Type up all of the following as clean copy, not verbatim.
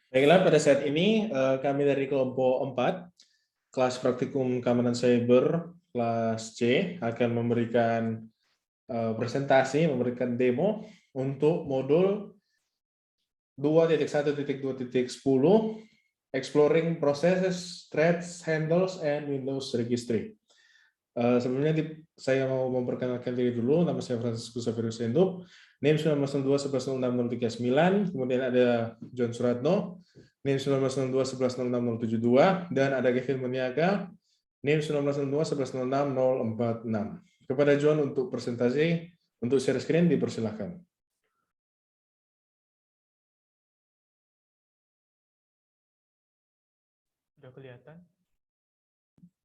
Baiklah, pada saat ini kami dari kelompok 4, kelas praktikum keamanan cyber, kelas C, akan memberikan presentasi, memberikan demo untuk modul 2.1.2.10, Exploring Processes, Threads, Handles, and Windows Registry. Sebelumnya saya mau memperkenalkan diri dulu. Nama saya Francisco Xaverius Enduk, NIM 1902 1106 039, kemudian ada John Suratno, NIM 1902 1106 072, dan ada Kevin Muniaga, NIM 1902 1106 046. Kepada John untuk presentasi, untuk share screen dipersilakan. Sudah kelihatan?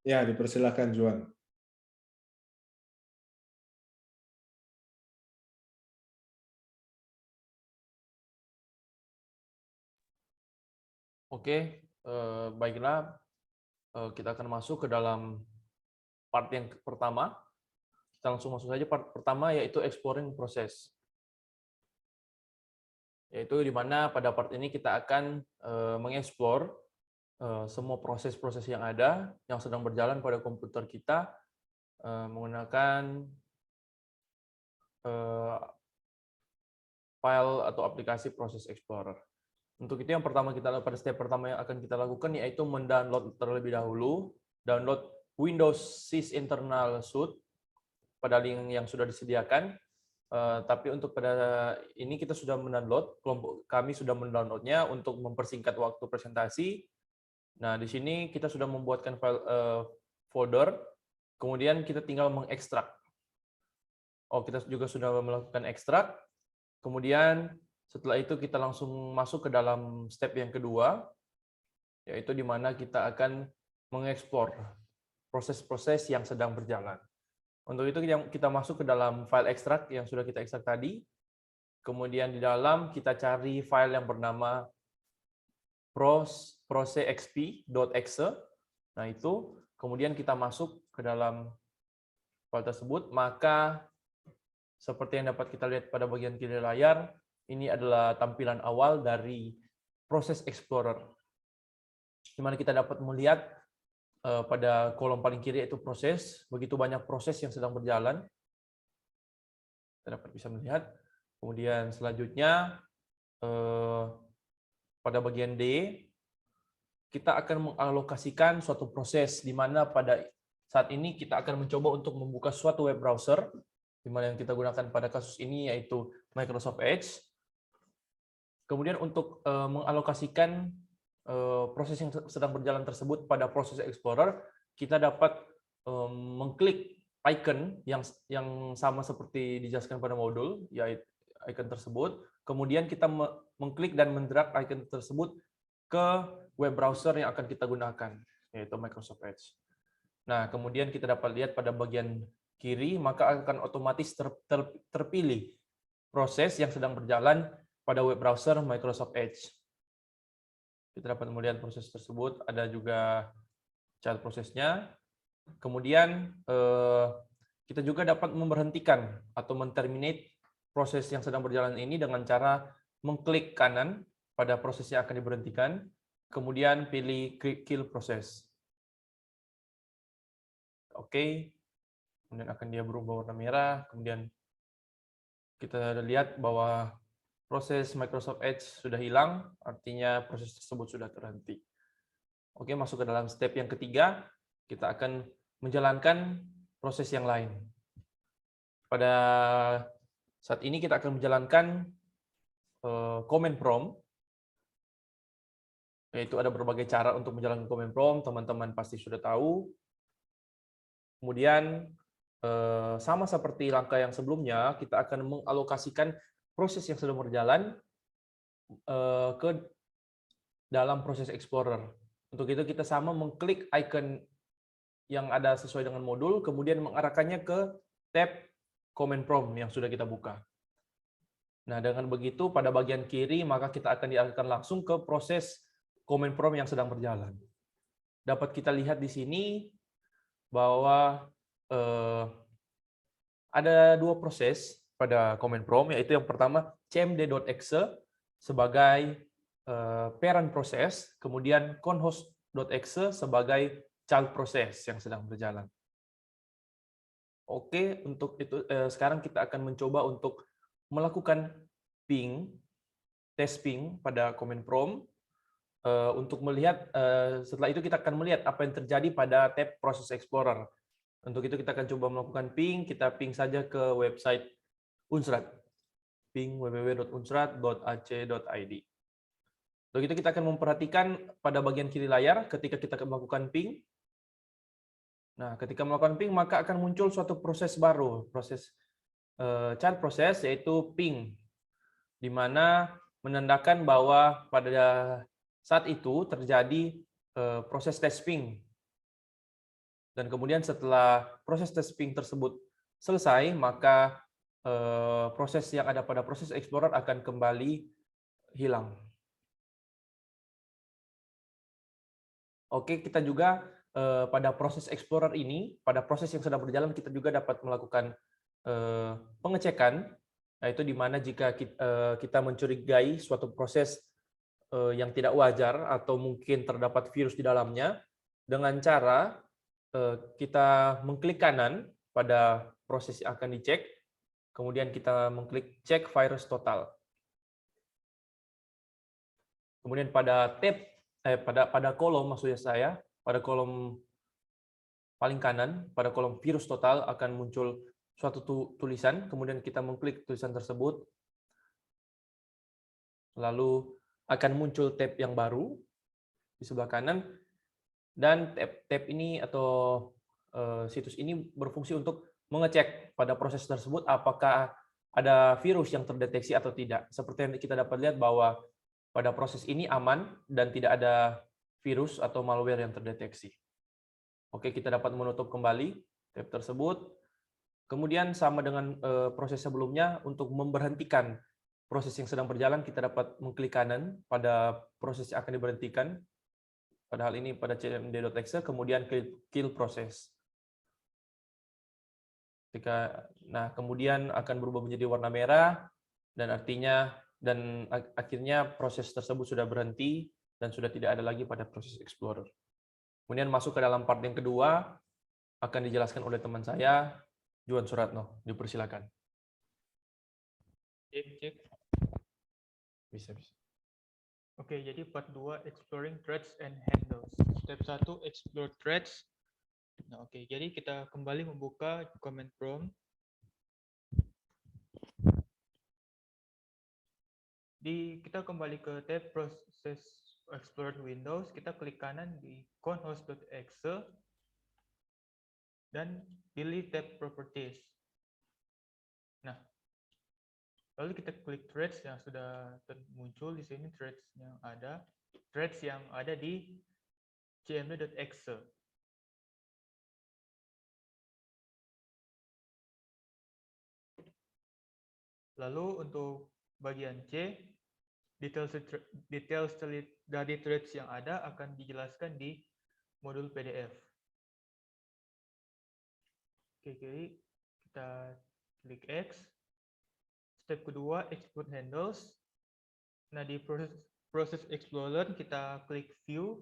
Ya, dipersilakan John. Oke, baiklah, kita akan masuk ke dalam part yang pertama. Kita langsung masuk saja part pertama, yaitu exploring proses. Yaitu di mana pada part ini kita akan mengeksplor semua proses-proses yang ada, yang sedang berjalan pada komputer kita, menggunakan file atau aplikasi Process Explorer. Untuk itu yang pertama pada step pertama yang akan kita lakukan yaitu mendownload terlebih dahulu, download Windows Sys Internal Suite pada link yang sudah disediakan. Tapi untuk pada ini kita sudah mendownload, kelompok kami sudah mendownloadnya untuk mempersingkat waktu presentasi. Nah, di sini kita sudah membuatkan file folder, kemudian kita tinggal mengekstrak. Kita juga sudah melakukan ekstrak. Kemudian setelah itu kita langsung masuk ke dalam step yang kedua, yaitu di mana kita akan mengeksplor proses-proses yang sedang berjalan. Untuk itu kita masuk ke dalam file ekstrak yang sudah kita ekstrak tadi. Kemudian di dalam kita cari file yang bernama procexp.exe. Nah itu, kemudian kita masuk ke dalam file tersebut, maka seperti yang dapat kita lihat pada bagian kiri layar, ini adalah tampilan awal dari Process Explorer, di mana kita dapat melihat pada kolom paling kiri yaitu proses, begitu banyak proses yang sedang berjalan. Kita dapat bisa melihat. Kemudian selanjutnya pada bagian D, kita akan mengalokasikan suatu proses, di mana pada saat ini kita akan mencoba untuk membuka suatu web browser, di mana yang kita gunakan pada kasus ini yaitu Microsoft Edge. Kemudian untuk mengalokasikan proses yang sedang berjalan tersebut pada proses Explorer, kita dapat mengklik icon yang sama seperti dijelaskan pada modul, yaitu icon tersebut. Kemudian kita mengklik dan mendrag icon tersebut ke web browser yang akan kita gunakan, yaitu Microsoft Edge. Nah, kemudian kita dapat lihat pada bagian kiri, maka akan otomatis terpilih proses yang sedang berjalan pada web browser Microsoft Edge. Kita dapat melihat proses tersebut, ada juga child prosesnya. Kemudian kita juga dapat memberhentikan atau men-terminate proses yang sedang berjalan ini dengan cara mengklik kanan pada proses yang akan diberhentikan, kemudian pilih kill proses. Oke, kemudian akan dia berubah warna merah, kemudian kita lihat bahwa proses Microsoft Edge sudah hilang, artinya proses tersebut sudah terhenti. Oke, masuk ke dalam step yang ketiga, kita akan menjalankan proses yang lain. Pada saat ini kita akan menjalankan command prompt, yaitu ada berbagai cara untuk menjalankan command prompt, teman-teman pasti sudah tahu. Kemudian sama seperti langkah yang sebelumnya, kita akan mengalokasikan proses yang sedang berjalan ke dalam proses Explorer. Untuk itu kita sama mengklik icon yang ada sesuai dengan modul, kemudian mengarahkannya ke tab command prompt yang sudah kita buka. Nah, dengan begitu pada bagian kiri maka kita akan diarahkan langsung ke proses command prompt yang sedang berjalan. Dapat kita lihat di sini bahwa ada dua proses pada command prompt, yaitu yang pertama cmd.exe sebagai parent proses, kemudian conhost.exe sebagai child proses yang sedang berjalan. Oke, untuk itu sekarang kita akan mencoba untuk melakukan ping, tes ping pada command prompt untuk melihat, setelah itu kita akan melihat apa yang terjadi pada tab Process Explorer. Untuk itu kita akan coba melakukan ping, kita ping saja ke website Unsrat, ping www.unsrat.ac.id. Untuk itu kita akan memperhatikan pada bagian kiri layar ketika kita melakukan ping. Nah, ketika melakukan ping maka akan muncul suatu proses baru, proses child proses, yaitu ping, di mana menandakan bahwa pada saat itu terjadi proses tes ping. Dan kemudian setelah proses tes ping tersebut selesai, maka proses yang ada pada proses Explorer akan kembali hilang. Oke, kita juga pada proses Explorer ini, pada proses yang sedang berjalan, kita juga dapat melakukan pengecekan, yaitu di mana jika kita mencurigai suatu proses yang tidak wajar atau mungkin terdapat virus di dalamnya, dengan cara kita mengklik kanan pada proses yang akan dicek, kemudian kita mengklik cek virus total. Kemudian pada tab pada kolom, maksudnya saya, pada kolom paling kanan, pada kolom virus total akan muncul suatu tulisan, kemudian kita mengklik tulisan tersebut, lalu akan muncul tab yang baru di sebelah kanan, dan tab ini atau situs ini berfungsi untuk mengecek pada proses tersebut apakah ada virus yang terdeteksi atau tidak. Seperti yang kita dapat lihat bahwa pada proses ini aman dan tidak ada virus atau malware yang terdeteksi. Oke, kita dapat menutup kembali tab tersebut. Kemudian sama dengan proses sebelumnya, untuk memberhentikan proses yang sedang berjalan, kita dapat mengklik kanan pada proses yang akan diberhentikan. Pada hal ini pada cmd.exe, kemudian kill proses. Kemudian akan berubah menjadi warna merah, dan akhirnya proses tersebut sudah berhenti dan sudah tidak ada lagi pada proses Explorer. Kemudian masuk ke dalam part yang kedua, akan dijelaskan oleh teman saya, Juan Suratno. Dipersilakan. Cek. Bisa. Oke, jadi part 2 exploring threads and handles. Step 1 explore threads. Nah, oke, jadi kita kembali membuka command prompt. Kita kembali ke tab Process Explorer Windows, kita klik kanan di conhost.exe dan pilih tab Properties. Nah, lalu kita klik threads yang sudah muncul di sini, threads yang ada di cmd.exe. Lalu untuk bagian C, details dari threads yang ada akan dijelaskan di modul PDF. Oke, kiri kita klik X. Step kedua, export handles. Nah, di proses Explorer kita klik View,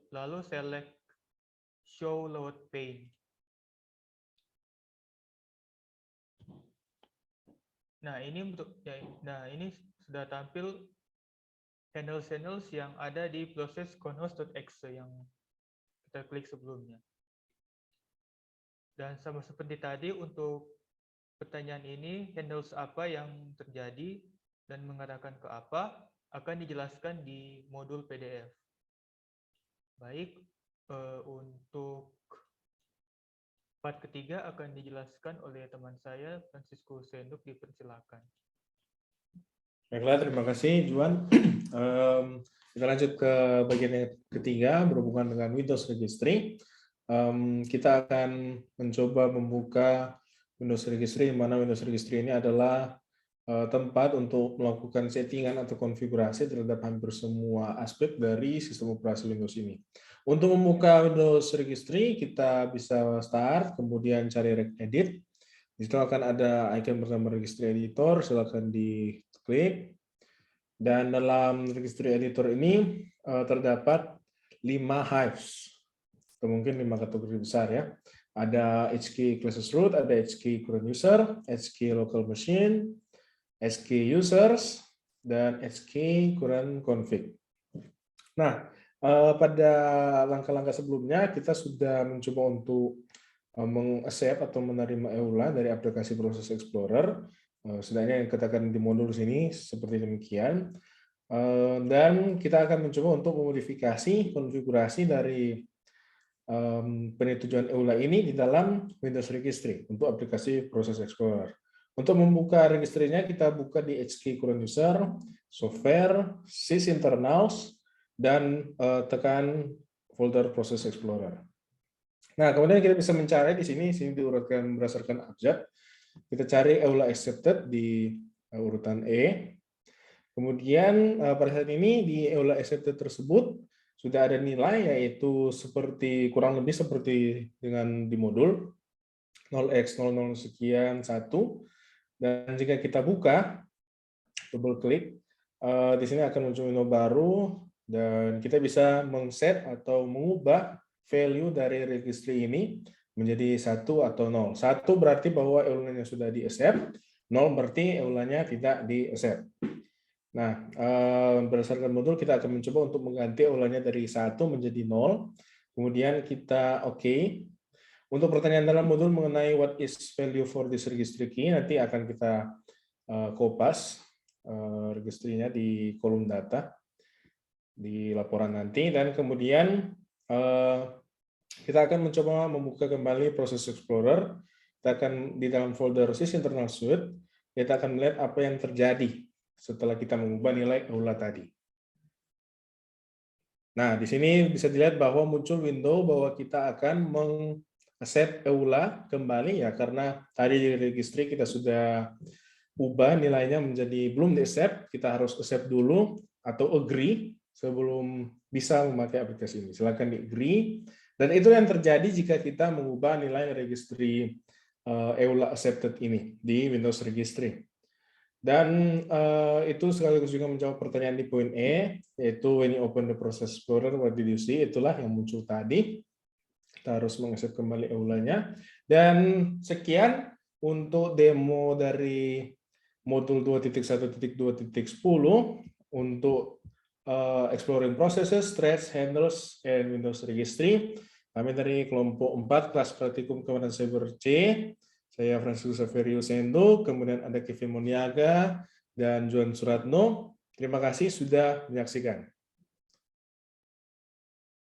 lalu select Show Load Pane. Nah, ini sudah tampil handles yang ada di proses conhost.exe yang kita klik sebelumnya. Dan sama seperti tadi, untuk pertanyaan ini, handles apa yang terjadi dan mengarahkan ke apa akan dijelaskan di modul PDF. Baik, untuk part ketiga akan dijelaskan oleh teman saya, Francisco Senduk, dipersilakan. Baiklah, terima kasih Juan. Kita lanjut ke bagian yang ketiga berhubungan dengan Windows Registry. Kita akan mencoba membuka Windows Registry, di mana Windows Registry ini adalah tempat untuk melakukan settingan atau konfigurasi terhadap hampir semua aspek dari sistem operasi Windows ini. Untuk membuka Windows Registry, kita bisa start, kemudian cari Edit. Di situ akan ada icon bersama Registry Editor, silakan diklik. Dan dalam registry editor ini terdapat 5 hives, atau mungkin 5 kategori besar ya. Ada HK classes root, ada HK current user, HK local machine, HK users, dan HK current config. Nah, pada langkah-langkah sebelumnya kita sudah mencoba untuk meng-accept atau menerima EULA dari aplikasi Process Explorer. Setidaknya yang katakan di modul sini seperti demikian. Dan kita akan mencoba untuk memodifikasi konfigurasi dari penyetujuan EULA ini di dalam Windows Registry untuk aplikasi Process Explorer. Untuk membuka registrinya, kita buka di HK current user, software, sys internals, dan tekan folder Process Explorer. Nah, kemudian kita bisa mencari di sini diurutkan berdasarkan abjad. Kita cari EULA accepted di urutan E. Kemudian pada saat ini di EULA accepted tersebut sudah ada nilai, yaitu kurang lebih seperti dengan di modul 0x00 sekian 1. Dan jika kita buka, double klik, di sini akan muncul menu baru dan kita bisa men-set atau mengubah value dari registry ini menjadi 1 atau 0. 1 berarti bahwa EULA-nya sudah di-accept, 0 berarti EULA-nya tidak di-accept. Nah, berdasarkan modul kita akan mencoba untuk mengganti EULA-nya dari 1 menjadi 0. Kemudian kita oke. Untuk pertanyaan dalam modul mengenai what is value for this registry key, nanti akan kita kopas registrinya di kolom data di laporan nanti. Dan kemudian kita akan mencoba membuka kembali Process Explorer. Kita akan di dalam folder sys internal suite, kita akan melihat apa yang terjadi setelah kita mengubah nilai EULA tadi. Nah, di sini bisa dilihat bahwa muncul window bahwa kita akan meng-accept EULA kembali ya, karena tadi di registry kita sudah ubah nilainya menjadi belum di-accept, kita harus accept dulu atau agree sebelum bisa memakai aplikasi ini. Silakan di-agree. Dan itu yang terjadi jika kita mengubah nilai registry EULA accepted ini di Windows Registry. Dan itu sekaligus juga menjawab pertanyaan di poin E, yaitu when you open the Process Explorer, what did you see? Itulah yang muncul tadi. Kita harus mengaccept kembali EULA-nya. Dan sekian untuk demo dari modul 2.1.2.10 untuk exploring processes, threads, handles, and Windows Registry. Kami dari kelompok 4 kelas praktikum keamanan cyber C. Saya Francisco Saverio Sendo, kemudian ada Kevin Moniaga dan Juan Suratno. Terima kasih sudah menyaksikan.